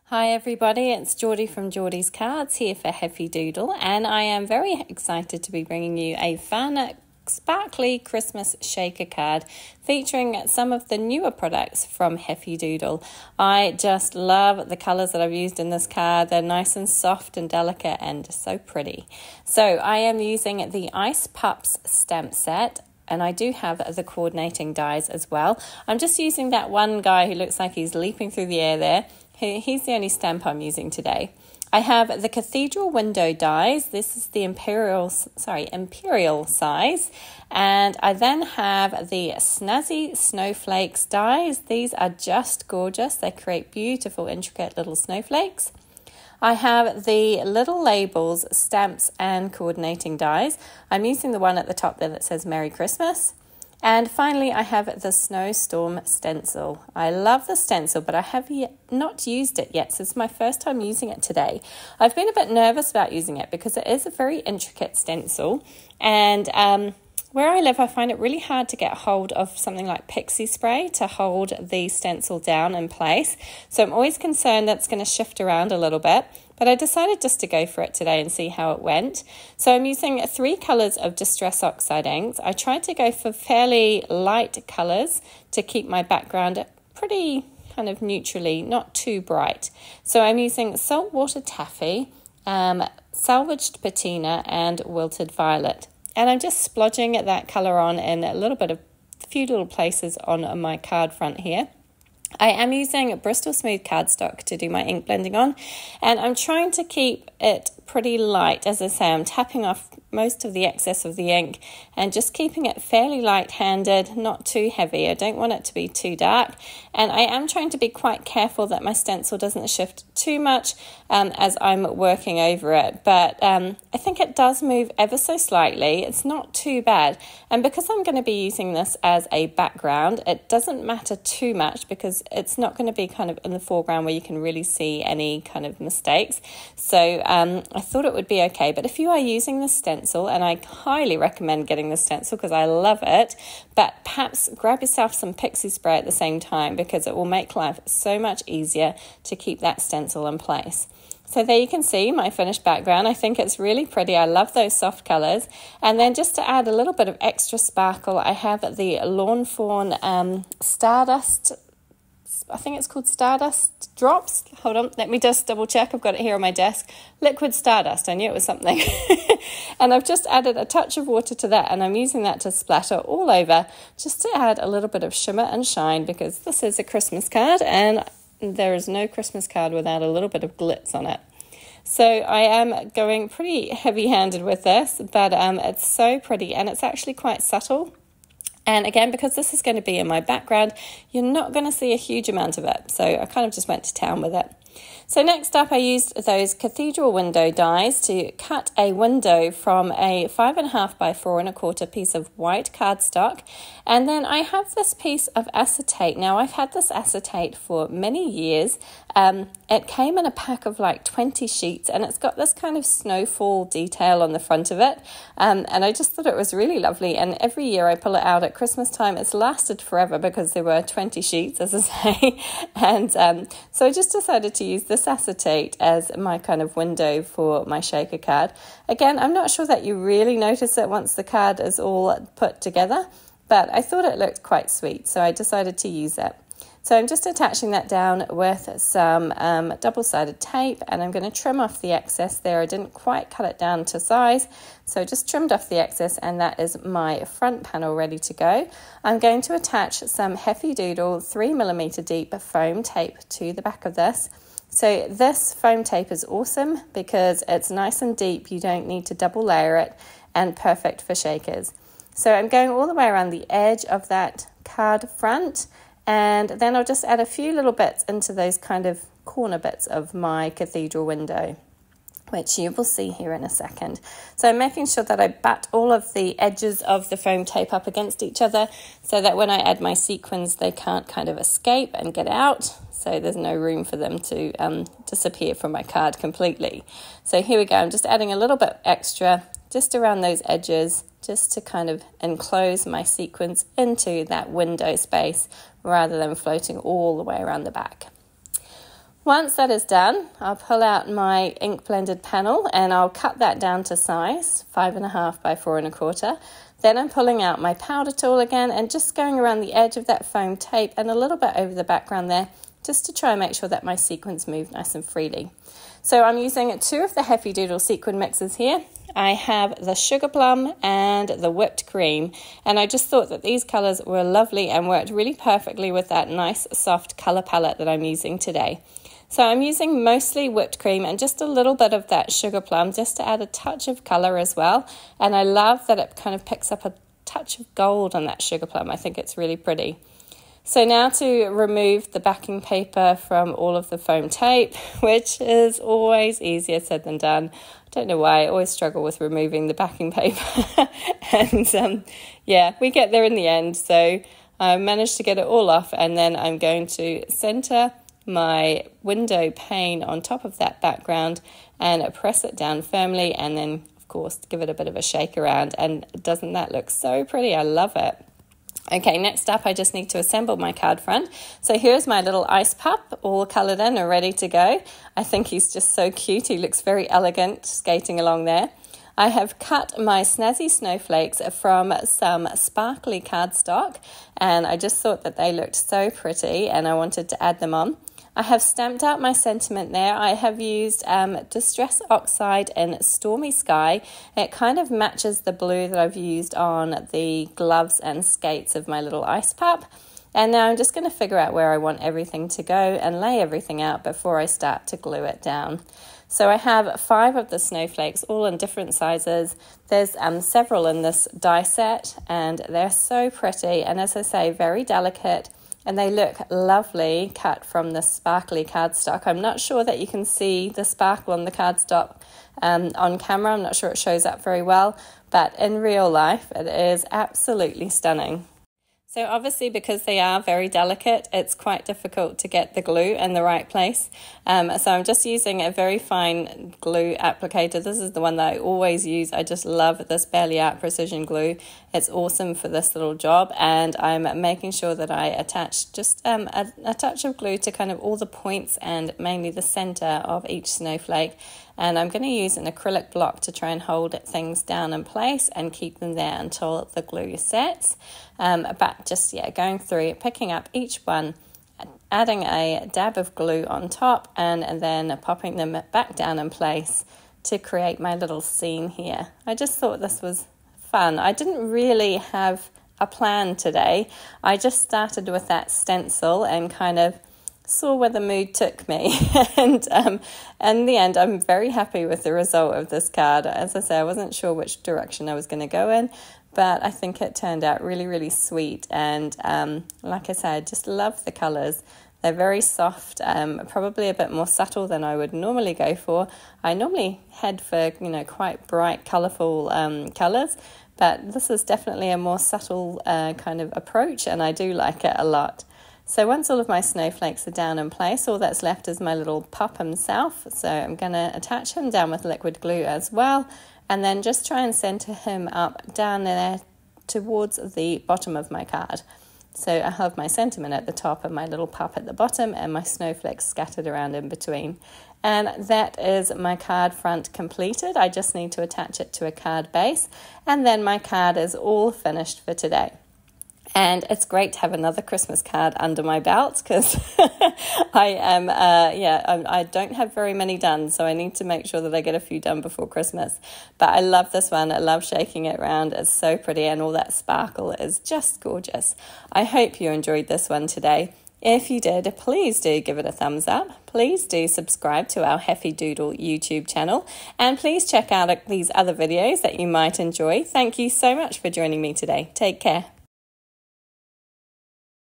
Hi everybody, it's Jordy from Jordy's Cards here for Heffy Doodle, and I am very excited to be bringing you a fun sparkly Christmas shaker card featuring some of the newer products from Heffy Doodle. I just love the colours that I've used in this card. They're nice and soft and delicate and so pretty. So I am using the Ice Pups stamp set, and I do have the coordinating dies as well. I'm just using that one guy who looks like he's leaping through the air there. He's the only stamp I'm using today. I have the Cathedral Window dies. This is the Imperial size. And I then have the Snazzy Snowflakes dies. These are just gorgeous. They create beautiful, intricate little snowflakes. I have the Little Labels stamps and coordinating dies. I'm using the one at the top there that says Merry Christmas. And finally, I have the Snowstorm stencil. I love the stencil, but I have not used it yet, so it's my first time using it today. I've been a bit nervous about using it because it is a very intricate stencil, and where I live, I find it really hard to get hold of something like pixie spray to hold the stencil down in place. So I'm always concerned that it's going to shift around a little bit. But I decided just to go for it today and see how it went. So I'm using 3 colours of Distress Oxide inks. I tried to go for fairly light colours to keep my background pretty kind of neutrally, not too bright. So I'm using Saltwater Taffy, Salvaged Patina and Wilted Violet. And I'm just splodging that colour on in a few little places on my card front here. I am using Bristol Smooth cardstock to do my ink blending on, and I'm trying to keep it pretty light. As I say, I'm tapping off most of the excess of the ink and just keeping it fairly light-handed, not too heavy. I don't want it to be too dark, and I am trying to be quite careful that my stencil doesn't shift too much as I'm working over it, but I think it does move ever so slightly. It's not too bad, and because I'm going to be using this as a background, it doesn't matter too much because it's not going to be kind of in the foreground where you can really see any kind of mistakes. So I thought it would be okay. But if you are using the stencil, and I highly recommend getting the stencil because I love it, but perhaps grab yourself some pixie spray at the same time because it will make life so much easier to keep that stencil in place. So there you can see my finished background. I think it's really pretty. I love those soft colours. And then just to add a little bit of extra sparkle, I have the Lawn Fawn Stardust, I think it's called Stardust Drops. Hold on, let me just double check. I've got it here on my desk. Liquid Stardust, I knew it was something. And I've just added a touch of water to that, and I'm using that to splatter all over just to add a little bit of shimmer and shine because this is a Christmas card and there is no Christmas card without a little bit of glitz on it. So I am going pretty heavy-handed with this, but it's so pretty and it's actually quite subtle. And again, because this is going to be in my background, you're not going to see a huge amount of it. So I kind of just went to town with it. So next up, I used those Cathedral Window dies to cut a window from a 5.5 by 4.25 piece of white cardstock. And then I have this piece of acetate. Now, I've had this acetate for many years. It came in a pack of like 20 sheets, and it's got this kind of snowfall detail on the front of it. And I just thought it was really lovely. And every year I pull it out at Christmas time. It's lasted forever because there were 20 sheets, as I say. And so I just decided to use this acetate as my kind of window for my shaker card. Again, I'm not sure that you really notice it once the card is all put together, but I thought it looked quite sweet, so I decided to use it. So I'm just attaching that down with some double-sided tape, and I'm going to trim off the excess there. I didn't quite cut it down to size, so just trimmed off the excess, and that is my front panel ready to go. I'm going to attach some Heffy Doodle 3mm deep foam tape to the back of this. So this foam tape is awesome because it's nice and deep. You don't need to double layer it, and perfect for shakers. So I'm going all the way around the edge of that card front, and then I'll just add a few little bits into those kind of corner bits of my cathedral window, which you will see here in a second. So I'm making sure that I bat all of the edges of the foam tape up against each other so that when I add my sequins, they can't kind of escape and get out. So there's no room for them to disappear from my card completely. So here we go. I'm just adding a little bit extra just around those edges, just to kind of enclose my sequins into that window space rather than floating all the way around the back. Once that is done, I'll pull out my ink blended panel and I'll cut that down to size, 5.5 by 4.25. Then I'm pulling out my powder tool again and just going around the edge of that foam tape and a little bit over the background there, just to try and make sure that my sequins move nice and freely. So I'm using 2 of the Heffy Doodle sequin mixes here. I have the sugar plum and the whipped cream, and I just thought that these colours were lovely and worked really perfectly with that nice soft colour palette that I'm using today. So I'm using mostly whipped cream and just a little bit of that sugar plum just to add a touch of colour as well. And I love that it kind of picks up a touch of gold on that sugar plum. I think it's really pretty. So now to remove the backing paper from all of the foam tape, which is always easier said than done. I don't know why, I always struggle with removing the backing paper. And yeah, we get there in the end. So I managed to get it all off, and then I'm going to centre my window pane on top of that background and press it down firmly, and then of course give it a bit of a shake around. And doesn't that look so pretty? I love it. Okay, next up I just need to assemble my card front. So here's my little ice pup, all coloured in and ready to go. I think he's just so cute. He looks very elegant skating along there. I have cut my snazzy snowflakes from some sparkly cardstock, and I just thought that they looked so pretty and I wanted to add them on. I have stamped out my sentiment there. I have used Distress Oxide in Stormy Sky. It kind of matches the blue that I've used on the gloves and skates of my little ice pup. And now I'm just going to figure out where I want everything to go and lay everything out before I start to glue it down. So I have 5 of the snowflakes, all in different sizes. There's several in this die set, and they're so pretty. And as I say, very delicate. And they look lovely cut from the sparkly cardstock. I'm not sure that you can see the sparkle on the cardstock on camera. I'm not sure it shows up very well, but in real life it is absolutely stunning. So obviously, because they are very delicate, it's quite difficult to get the glue in the right place. So I'm just using a very fine glue applicator. This is the one that I always use. I just love this Barely Art Precision Glue. It's awesome for this little job. And I'm making sure that I attach just a touch of glue to kind of all the points and mainly the center of each snowflake. And I'm going to use an acrylic block to try and hold things down in place and keep them there until the glue sets. But just, yeah, going through it, picking up each one, adding a dab of glue on top, and then popping them back down in place to create my little scene here. I just thought this was fun. I didn't really have a plan today. I just started with that stencil and kind of saw where the mood took me. And in the end, I'm very happy with the result of this card. As I say, I wasn't sure which direction I was going to go in, but I think it turned out really, really sweet. And like I said, I just love the colours. They're very soft, probably a bit more subtle than I would normally go for. I normally head for, quite bright, colourful colours, but this is definitely a more subtle kind of approach, and I do like it a lot. So once all of my snowflakes are down in place, all that's left is my little pup himself. So I'm going to attach him down with liquid glue as well, and then just try and center him up down there towards the bottom of my card. So I have my sentiment at the top and my little pup at the bottom, and my snowflakes scattered around in between. And that is my card front completed. I just need to attach it to a card base, and then my card is all finished for today. And it's great to have another Christmas card under my belt, because I don't have very many done, so I need to make sure that I get a few done before Christmas. But I love this one. I love shaking it around. It's so pretty, and all that sparkle is just gorgeous. I hope you enjoyed this one today. If you did, please do give it a thumbs up. Please do subscribe to our Heffy Doodle YouTube channel, and please check out these other videos that you might enjoy. Thank you so much for joining me today. Take care.